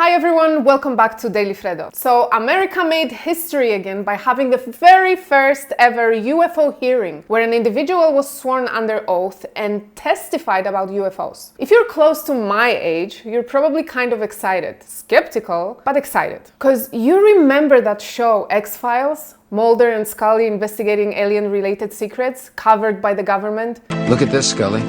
Hi everyone, welcome back to Daily Freddo. So America made history again by having the very first ever UFO hearing where an individual was sworn under oath and testified about UFOs. If you're close to my age, you're probably kind of excited. Skeptical, but excited. Because you remember that show X-Files? Mulder and Scully investigating alien-related secrets covered by the government? Look at this, Scully.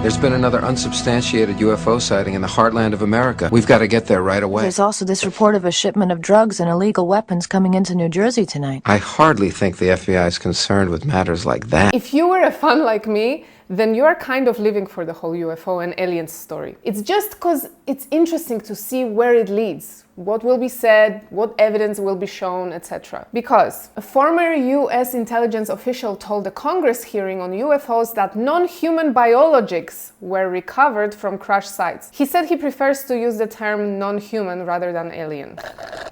There's been another unsubstantiated UFO sighting in the heartland of America. We've got to get there right away. There's also this report of a shipment of drugs and illegal weapons coming into New Jersey tonight. I hardly think the FBI is concerned with matters like that. If you were a fan like me, then you are kind of living for the whole UFO and aliens story. It's just because it's interesting to see where it leads, what will be said, what evidence will be shown, etc. Because a former US intelligence official told a Congress hearing on UFOs that non-human biologics were recovered from crash sites. He said he prefers to use the term non-human rather than alien.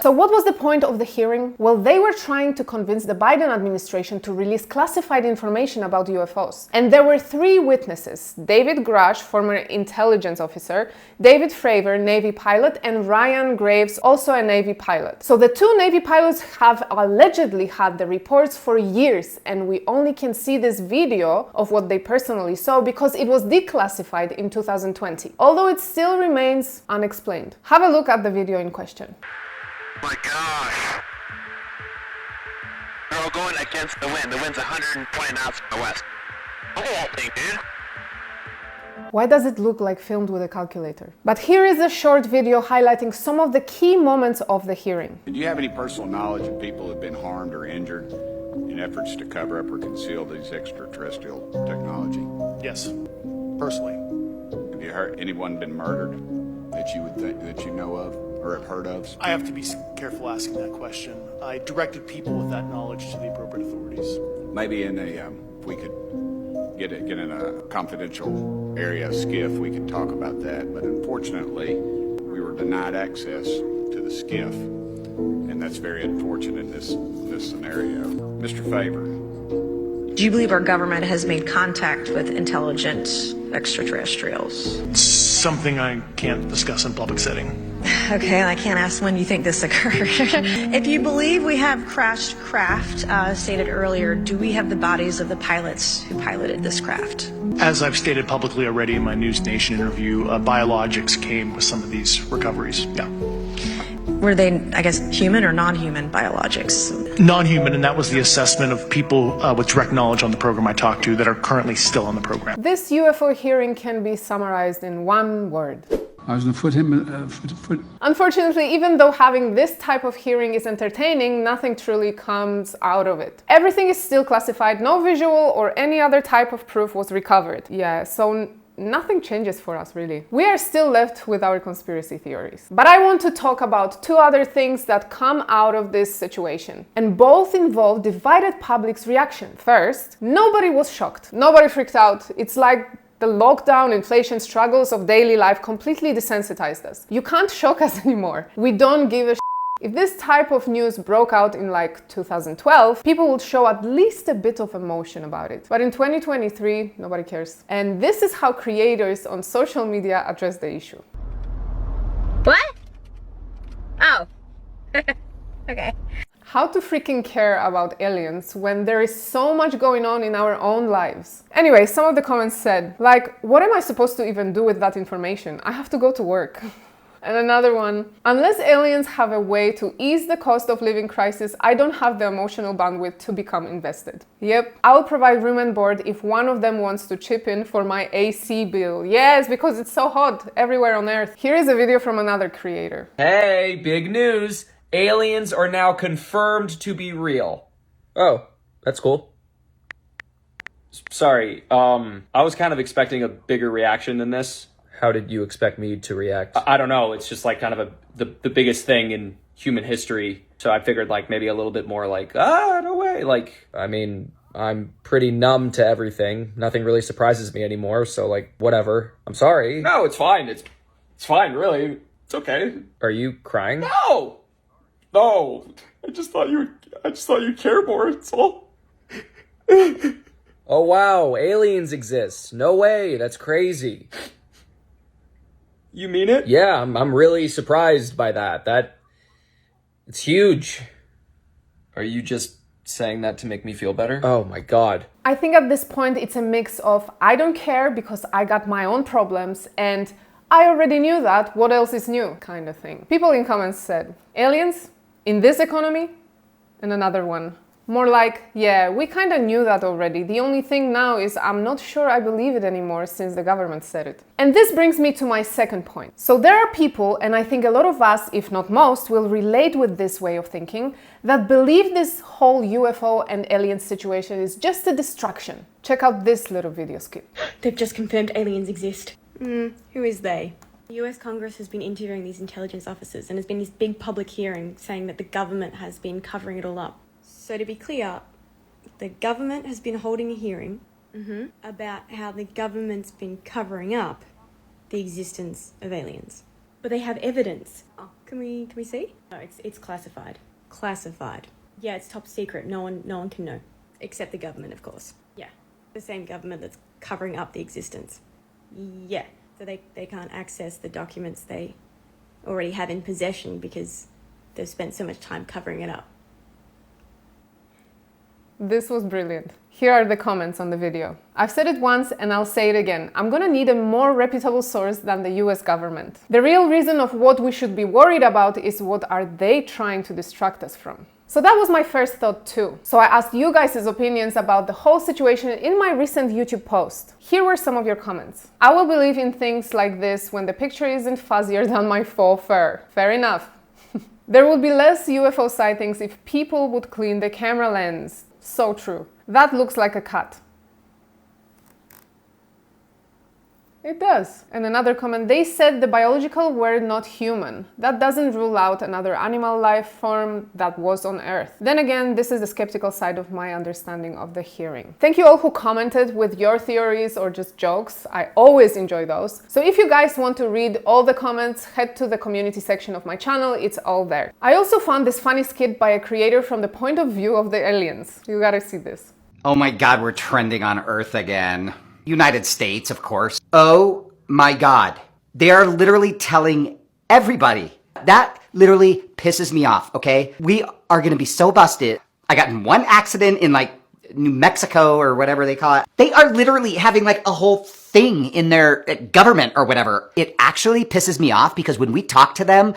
So what was the point of the hearing? Well, they were trying to convince the Biden administration to release classified information about UFOs. And there were three witnesses: David Grush, former intelligence officer, David Fravor, Navy pilot, and Ryan Graves, also a Navy pilot. So the two Navy pilots have allegedly had the reports for years, and we only can see this video of what they personally saw because it was declassified in 2020, although it still remains unexplained. Have a look at the video in question. My gosh. They're all going against the wind. The wind's 120 knots from the west. Look at that thing, dude. Why does it look like filmed with a calculator? But here is a short video highlighting some of the key moments of the hearing. Do you have any personal knowledge of people who have been harmed or injured in efforts to cover up or conceal these extraterrestrial technology? Yes, personally. Have you heard anyone been murdered that you would think that you know of or have heard of? I have to be careful asking that question. I directed people with that knowledge to the appropriate authorities. Maybe in a, we could get in a confidential area, skiff, we could talk about that. But unfortunately, we were denied access to the skiff, and that's very unfortunate in this scenario. Mr. Favor. Do you believe our government has made contact with intelligent extraterrestrials? It's something I can't discuss in public setting. Okay, I can't ask when you think this occurred. If you believe we have crashed craft, stated earlier, do we have the bodies of the pilots who piloted this craft? As I've stated publicly already in my News Nation interview, biologics came with some of these recoveries. Yeah. Were they, I guess, human or non-human biologics? Non-human, and that was the assessment of people with direct knowledge on the program I talked to that are currently still on the program. This UFO hearing can be summarized in one word. Unfortunately, even though having this type of hearing is entertaining, nothing truly comes out of it. Everything is still classified, no visual or any other type of proof was recovered. Yeah, so nothing changes for us, really. We are still left with our conspiracy theories. But I want to talk about two other things that come out of this situation, and both involve divided public's reaction. First, nobody was shocked. Nobody freaked out. It's like the lockdown, inflation struggles of daily life completely desensitized us. You can't shock us anymore. We don't give a shit. If this type of news broke out in like 2012, people would show at least a bit of emotion about it. But in 2023, nobody cares. And this is how creators on social media address the issue. What? Oh. Okay. How to freaking care about aliens when there is so much going on in our own lives. Anyway, some of the comments said, like, what am I supposed to even do with that information? I have to go to work. And another one, unless aliens have a way to ease the cost of living crisis, I don't have the emotional bandwidth to become invested. Yep, I'll provide room and board if one of them wants to chip in for my AC bill. Yes, because it's so hot everywhere on Earth. Here is a video from another creator. Hey, big news! Aliens are now confirmed to be real. Oh, that's cool. Sorry, I was kind of expecting a bigger reaction than this. How did you expect me to react? I don't know, it's just like kind of the biggest thing in human history. So I figured like maybe a little bit more like, no way. Like, I mean, I'm pretty numb to everything. Nothing really surprises me anymore, so like, whatever. I'm sorry. No, it's fine. It's fine, really. It's okay. Are you crying? No! No, I just thought you'd care more, it's all. Oh wow, aliens exist. No way, that's crazy. You mean it? Yeah, I'm really surprised by that. It's huge. Are you just saying that to make me feel better? Oh my god. I think at this point it's a mix of I don't care because I got my own problems and I already knew that, what else is new, kind of thing. People in comments said, aliens? In this economy? And another one, more like, yeah, we kind of knew that already. The only thing now is I'm not sure I believe it anymore since the government said it. And this brings me to my second point. So there are people, and I think a lot of us, if not most, will relate with this way of thinking, that believe this whole UFO and alien situation is just a distraction. Check out this little video skit. They've just confirmed aliens exist. Who is they? The US Congress has been interviewing these intelligence officers and there's been this big public hearing saying that the government has been covering it all up. So to be clear, the government has been holding a hearing about how the government's been covering up the existence of aliens. But they have evidence. Oh, can we see? No, it's classified. Classified. Yeah, it's top secret. No one can know. Except the government, of course. Yeah. The same government that's covering up the existence. Yeah. So they can't access the documents they already have in possession because they've spent so much time covering it up. This was brilliant. Here are the comments on the video. I've said it once and I'll say it again. I'm gonna need a more reputable source than the US government. The real reason of what we should be worried about is what are they trying to distract us from. So that was my first thought too. So I asked you guys' opinions about the whole situation in my recent YouTube post. Here were some of your comments. I will believe in things like this when the picture isn't fuzzier than my faux fur. Fair enough. There would be less UFO sightings if people would clean the camera lens. So true. That looks like a cut. It does. And another comment, they said the biological were not human. That doesn't rule out another animal life form that was on Earth. Then again, this is the skeptical side of my understanding of the hearing. Thank you all who commented with your theories or just jokes. I always enjoy those. So if you guys want to read all the comments, head to the community section of my channel. It's all there. I also found this funny skit by a creator from the point of view of the aliens. You gotta see this. Oh my god, we're trending on Earth again. United States, of course. Oh my god. They are literally telling everybody. That literally pisses me off, okay? We are gonna be so busted. I got in one accident in like New Mexico or whatever they call it. They are literally having like a whole thing in their government or whatever. It actually pisses me off because when we talk to them,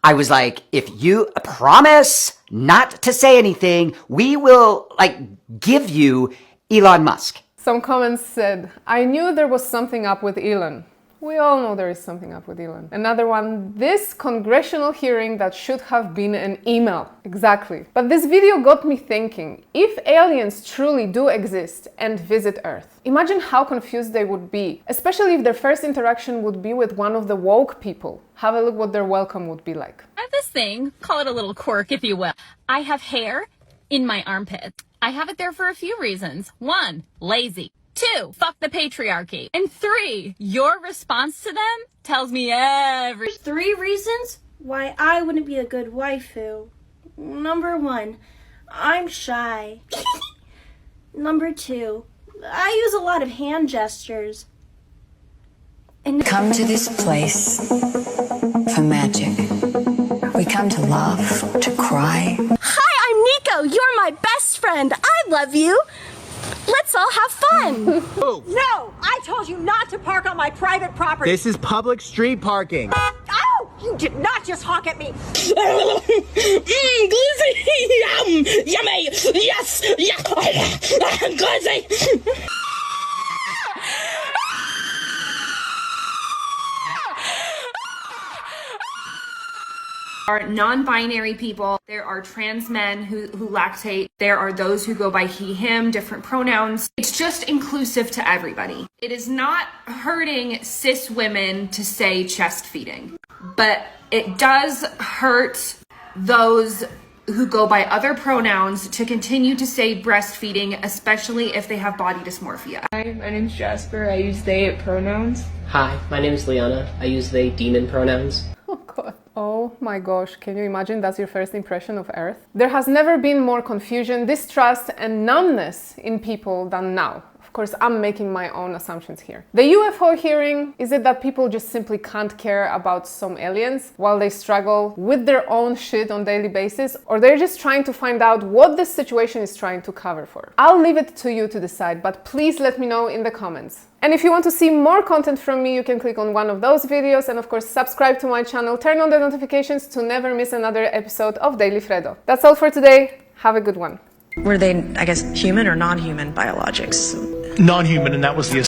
I was like, if you promise not to say anything, we will like give you Elon Musk. Some comments said, I knew there was something up with Elon. We all know there is something up with Elon. Another one, this congressional hearing that should have been an email. Exactly. But this video got me thinking, if aliens truly do exist and visit Earth, imagine how confused they would be, especially if their first interaction would be with one of the woke people. Have a look what their welcome would be like. I have this thing, call it a little quirk if you will. I have hair in my armpits. I have it there for a few reasons. 1, lazy. 2, fuck the patriarchy. And 3, your response to them tells me everything. There's 3 reasons why I wouldn't be a good waifu. Number 1, I'm shy. Number 2, I use a lot of hand gestures. And come to this place for magic. We come to laugh, to cry. Hi, I'm Nico. You're my best friend. I love you. Let's all have fun. No, I told you not to park on my private property. This is public street parking. Oh, you did not just honk at me. Glizzy, yum, yummy, yes, yeah, glizzy. Are non-binary people, there are trans men who lactate, there are those who go by he, him, different pronouns. It's just inclusive to everybody. It is not hurting cis women to say chest feeding, but it does hurt those who go by other pronouns to continue to say breastfeeding, especially if they have body dysmorphia. Hi, my name's Jasper. I use they pronouns. Hi, my name is Liana. I use they demon pronouns. Oh god. Oh my gosh, can you imagine that's your first impression of Earth? There has never been more confusion, distrust and numbness in people than now, of Of course, I'm making my own assumptions here. The UFO hearing, is it that people just simply can't care about some aliens while they struggle with their own shit on a daily basis, or they're just trying to find out what this situation is trying to cover for? I'll leave it to you to decide, but please let me know in the comments. And if you want to see more content from me, you can click on one of those videos, and of course subscribe to my channel, turn on the notifications to never miss another episode of Daily Freddo. That's all for today. Have a good one. Were they, I guess, human or non-human biologics? Non-human, and that was the